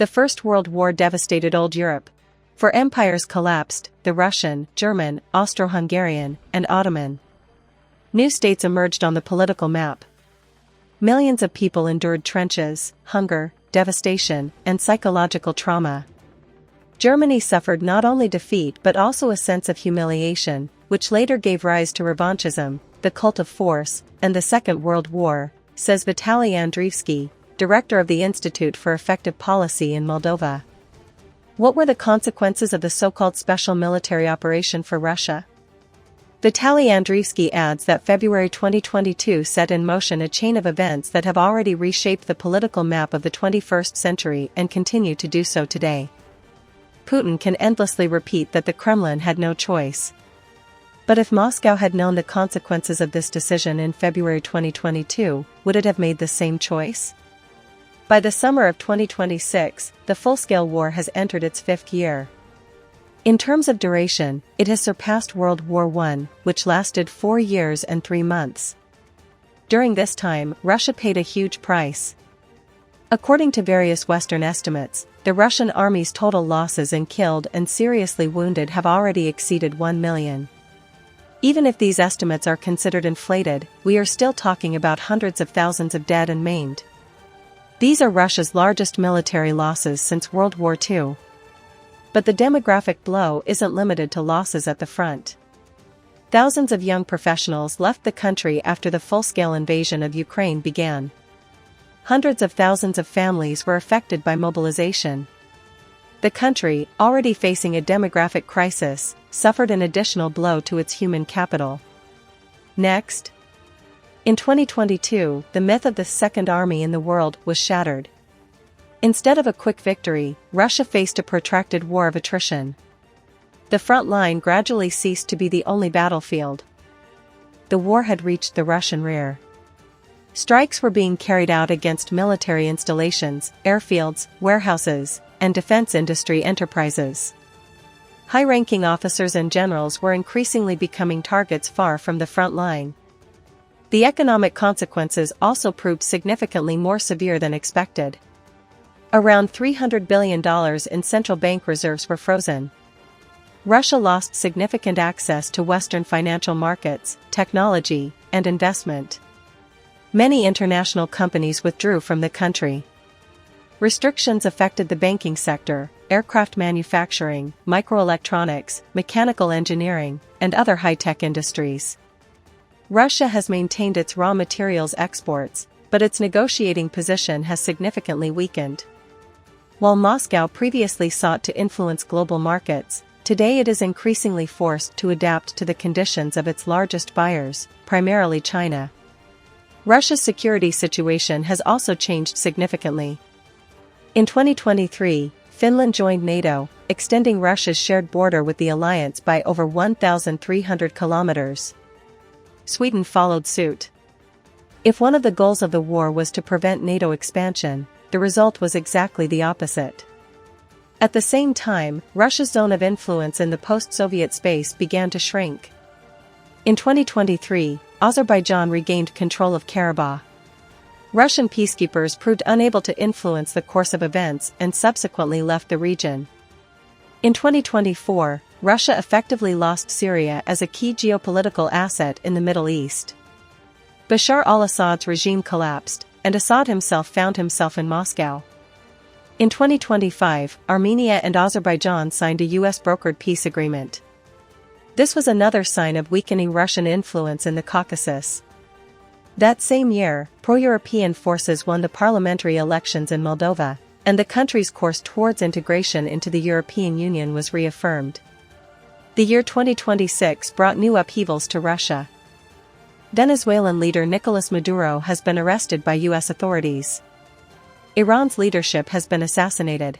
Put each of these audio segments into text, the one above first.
The First World War devastated old Europe. For empires collapsed, the Russian, German, Austro-Hungarian, and Ottoman. New states emerged on the political map. Millions of people endured trenches, hunger, devastation, and psychological trauma. Germany suffered not only defeat but also a sense of humiliation, which later gave rise to revanchism, the cult of force, and the Second World War, says Vitaly Andrievsky, director of the Institute for Effective Policy in Moldova. What were the consequences of the so-called special military operation for Russia? Vitaly Andrievsky adds that February 2022 set in motion a chain of events that have already reshaped the political map of the 21st century and continue to do so today. Putin can endlessly repeat that the Kremlin had no choice. But if Moscow had known the consequences of this decision in February 2022, would it have made the same choice? By the summer of 2026, the full-scale war has entered its fifth year. In terms of duration, it has surpassed World War I, which lasted 4 years and 3 months. During this time, Russia paid a huge price. According to various Western estimates, the Russian army's total losses in killed and seriously wounded have already exceeded 1 million. Even if these estimates are considered inflated, we are still talking about hundreds of thousands of dead and maimed. These are Russia's largest military losses since World War II. But the demographic blow isn't limited to losses at the front. Thousands of young professionals left the country after the full-scale invasion of Ukraine began. Hundreds of thousands of families were affected by mobilization. The country, already facing a demographic crisis, suffered an additional blow to its human capital. Next. In 2022, the myth of the second army in the world was shattered. Instead of a quick victory, Russia faced a protracted war of attrition. The front line gradually ceased to be the only battlefield. The war had reached the Russian rear. Strikes were being carried out against military installations, airfields, warehouses, and defense industry enterprises. High-ranking officers and generals were increasingly becoming targets far from the front line. The economic consequences also proved significantly more severe than expected. Around $300 billion in central bank reserves were frozen. Russia lost significant access to Western financial markets, technology, and investment. Many international companies withdrew from the country. Restrictions affected the banking sector, aircraft manufacturing, microelectronics, mechanical engineering, and other high-tech industries. Russia has maintained its raw materials exports, but its negotiating position has significantly weakened. While Moscow previously sought to influence global markets, today it is increasingly forced to adapt to the conditions of its largest buyers, primarily China. Russia's security situation has also changed significantly. In 2023, Finland joined NATO, extending Russia's shared border with the alliance by over 1,300 kilometers. Sweden followed suit. If one of the goals of the war was to prevent NATO expansion, the result was exactly the opposite. At the same time, Russia's zone of influence in the post-Soviet space began to shrink. In 2023, Azerbaijan regained control of Karabakh. Russian peacekeepers proved unable to influence the course of events and subsequently left the region. In 2024, Russia effectively lost Syria as a key geopolitical asset in the Middle East. Bashar al-Assad's regime collapsed, and Assad himself found himself in Moscow. In 2025, Armenia and Azerbaijan signed a US-brokered peace agreement. This was another sign of weakening Russian influence in the Caucasus. That same year, pro-European forces won the parliamentary elections in Moldova, and the country's course towards integration into the European Union was reaffirmed. The year 2026 brought new upheavals to Russia. Venezuelan leader Nicolas Maduro has been arrested by US authorities. Iran's leadership has been assassinated.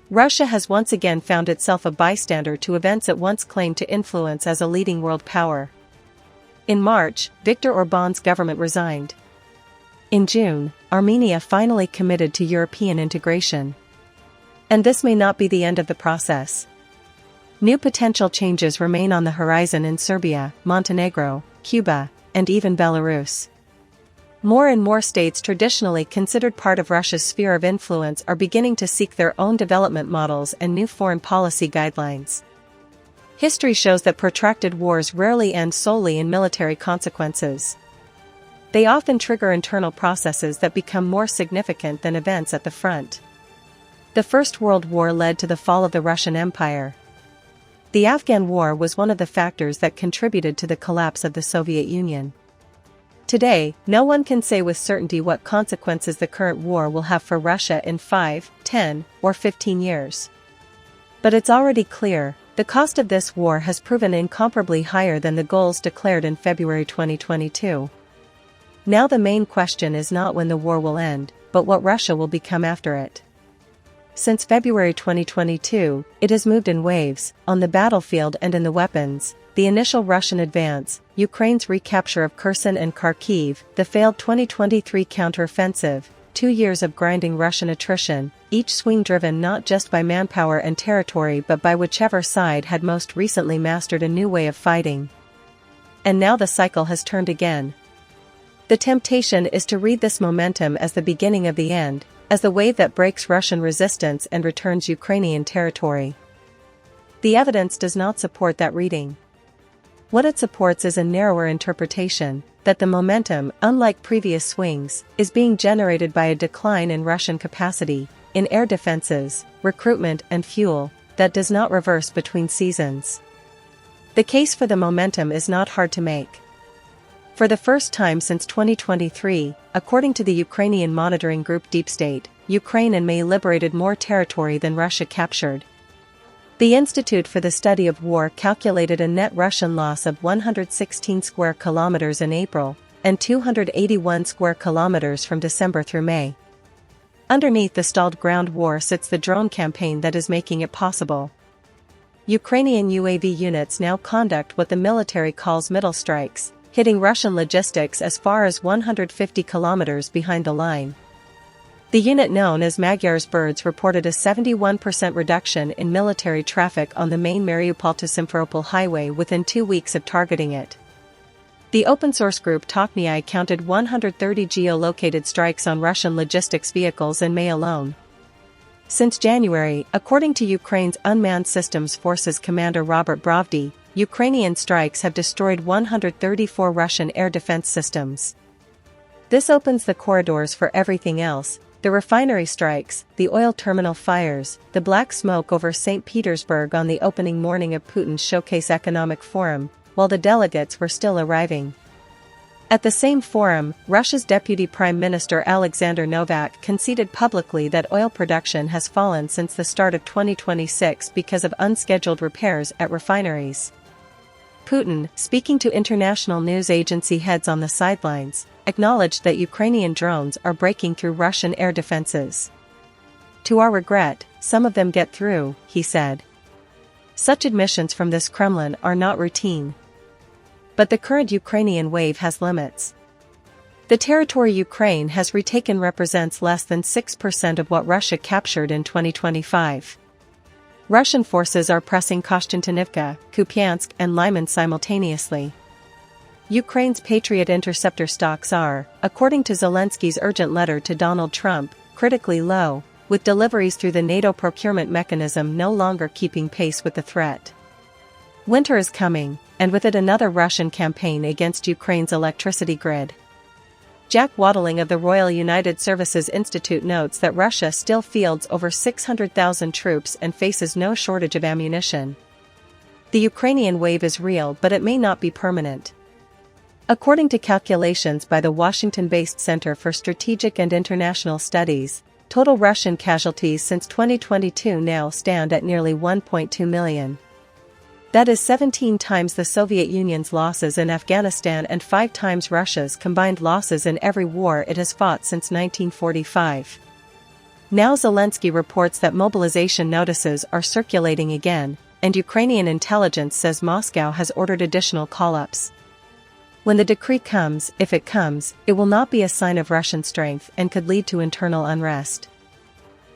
Russia has once again found itself a bystander to events it once claimed to influence as a leading world power. In March, Viktor Orban's government resigned. In June, Armenia finally committed to European integration. And this may not be the end of the process. New potential changes remain on the horizon in Serbia, Montenegro, Cuba, and even Belarus. More and more states traditionally considered part of Russia's sphere of influence are beginning to seek their own development models and new foreign policy guidelines. History shows that protracted wars rarely end solely in military consequences. They often trigger internal processes that become more significant than events at the front. The First World War led to the fall of the Russian Empire. The Afghan War was one of the factors that contributed to the collapse of the Soviet Union. Today, no one can say with certainty what consequences the current war will have for Russia in 5, 10, or 15 years. But it's already clear, the cost of this war has proven incomparably higher than the goals declared in February 2022. Now the main question is not when the war will end, but what Russia will become after it. Since February 2022, it has moved in waves, on the battlefield and in the weapons: the initial Russian advance, Ukraine's recapture of Kherson and Kharkiv, the failed 2023 counteroffensive, 2 years of grinding Russian attrition, each swing driven not just by manpower and territory but by whichever side had most recently mastered a new way of fighting. And now the cycle has turned again. The temptation is to read this momentum as the beginning of the end, as the wave that breaks Russian resistance and returns Ukrainian territory. The evidence does not support that reading. What it supports is a narrower interpretation, that the momentum, unlike previous swings, is being generated by a decline in Russian capacity, in air defenses, recruitment and fuel, that does not reverse between seasons. The case for the momentum is not hard to make. For the first time since 2023, according to the Ukrainian monitoring group Deep State, Ukraine in May liberated more territory than Russia captured. The Institute for the Study of War calculated a net Russian loss of 116 square kilometers in April, and 281 square kilometers from December through May. Underneath the stalled ground war sits the drone campaign that is making it possible. Ukrainian UAV units now conduct what the military calls middle strikes, hitting Russian logistics as far as 150 kilometers behind the line. The unit known as Magyar's Birds reported a 71% reduction in military traffic on the main Mariupol to Simferopol highway within 2 weeks of targeting it. The open-source group Tokniai counted 130 geolocated strikes on Russian logistics vehicles in May alone. Since January, according to Ukraine's Unmanned Systems Forces commander Robert Brovdy, Ukrainian strikes have destroyed 134 Russian air defense systems. This opens the corridors for everything else: the refinery strikes, the oil terminal fires, the black smoke over St. Petersburg on the opening morning of Putin's Showcase Economic Forum, while the delegates were still arriving. At the same forum, Russia's Deputy Prime Minister Alexander Novak conceded publicly that oil production has fallen since the start of 2026 because of unscheduled repairs at refineries. Putin, speaking to international news agency heads on the sidelines, acknowledged that Ukrainian drones are breaking through Russian air defenses. "To our regret, some of them get through," he said. Such admissions from this Kremlin are not routine. But the current Ukrainian wave has limits. The territory Ukraine has retaken represents less than 6% of what Russia captured in 2025. Russian forces are pressing Koshtinivka, Kupiansk and Lyman simultaneously. Ukraine's Patriot interceptor stocks are, according to Zelensky's urgent letter to Donald Trump, critically low, with deliveries through the NATO procurement mechanism no longer keeping pace with the threat. Winter is coming, and with it another Russian campaign against Ukraine's electricity grid. Jack Waddling of the Royal United Services Institute notes that Russia still fields over 600,000 troops and faces no shortage of ammunition. The Ukrainian wave is real, but it may not be permanent. According to calculations by the Washington-based Center for Strategic and International Studies, total Russian casualties since 2022 now stand at nearly 1.2 million. That is 17 times the Soviet Union's losses in Afghanistan and 5 times Russia's combined losses in every war it has fought since 1945. Now Zelensky reports that mobilization notices are circulating again, and Ukrainian intelligence says Moscow has ordered additional call-ups. When the decree comes, if it comes, it will not be a sign of Russian strength and could lead to internal unrest.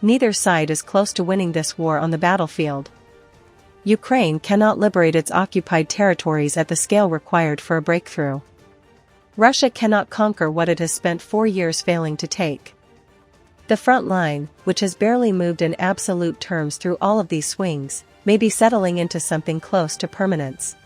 Neither side is close to winning this war on the battlefield. Ukraine cannot liberate its occupied territories at the scale required for a breakthrough. Russia cannot conquer what it has spent 4 years failing to take. The front line, which has barely moved in absolute terms through all of these swings, may be settling into something close to permanence.